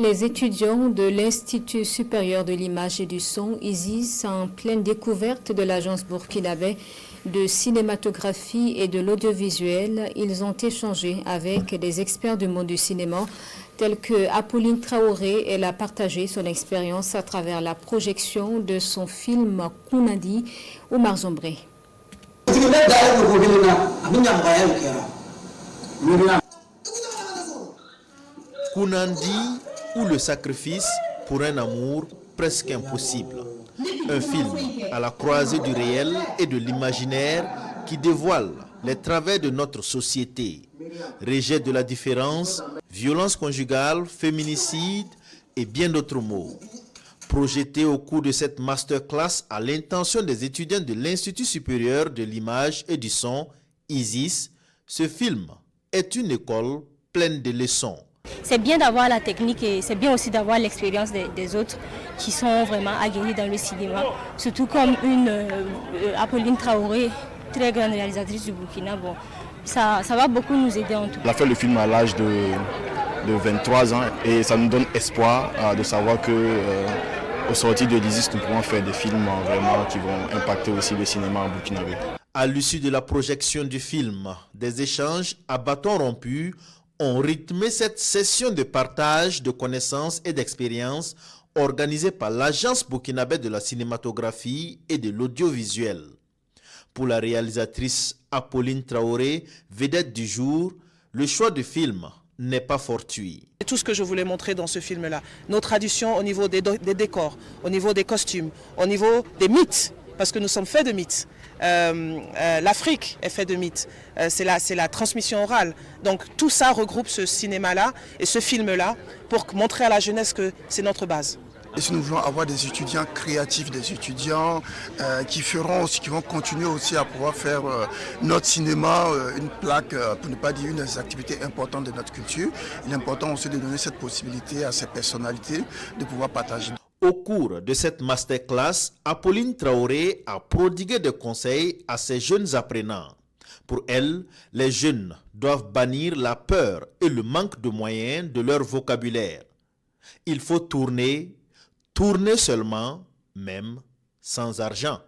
Les étudiants de l'Institut supérieur de l'image et du son, ISIS, en pleine découverte de l'agence burkinabé de cinématographie et de l'audiovisuel, ils ont échangé avec des experts du monde du cinéma, tels que Apolline Traoré. Elle a partagé son expérience à travers la projection de son film Kounandi, Omar Zombré. Kounandi ou le sacrifice pour un amour presque impossible. Un film à la croisée du réel et de l'imaginaire qui dévoile les travers de notre société. Rejet de la différence, violence conjugale, féminicide et bien d'autres mots. Projeté au cours de cette masterclass à l'intention des étudiants de l'Institut supérieur de l'image et du son, ISIS, ce film est une école pleine de leçons. C'est bien d'avoir la technique et c'est bien aussi d'avoir l'expérience des autres qui sont vraiment aguerris dans le cinéma. Surtout comme une Apolline Traoré, très grande réalisatrice du Burkina. Bon, ça va beaucoup nous aider en tout cas. Elle a fait le film à l'âge de 23 ans et ça nous donne espoir de savoir qu'au sortir de l'ISIS, nous pourrons faire des films vraiment qui vont impacter aussi le cinéma en burkinabé. À l'issue de la projection du film, des échanges à bâtons rompus ont rythmé cette session de partage de connaissances et d'expériences organisée par l'Agence burkinabé de la cinématographie et de l'audiovisuel. Pour la réalisatrice Apolline Traoré, vedette du jour, le choix du film n'est pas fortuit. C'est tout ce que je voulais montrer dans ce film-là. Nos traditions au niveau des décors, au niveau des costumes, au niveau des mythes, parce que nous sommes faits de mythes. L'Afrique est faite de mythes, c'est la transmission orale. Donc tout ça regroupe ce cinéma-là et ce film-là pour montrer à la jeunesse que c'est notre base. Et si nous voulons avoir des étudiants créatifs, des étudiants qui vont continuer aussi à pouvoir faire notre cinéma une plaque, pour ne pas dire une des activités importantes de notre culture, il est important aussi de donner cette possibilité à ces personnalités de pouvoir partager. Au cours de cette masterclass, Apolline Traoré a prodigué des conseils à ces jeunes apprenants. Pour elle, les jeunes doivent bannir la peur et le manque de moyens de leur vocabulaire. Il faut tourner seulement, même sans argent.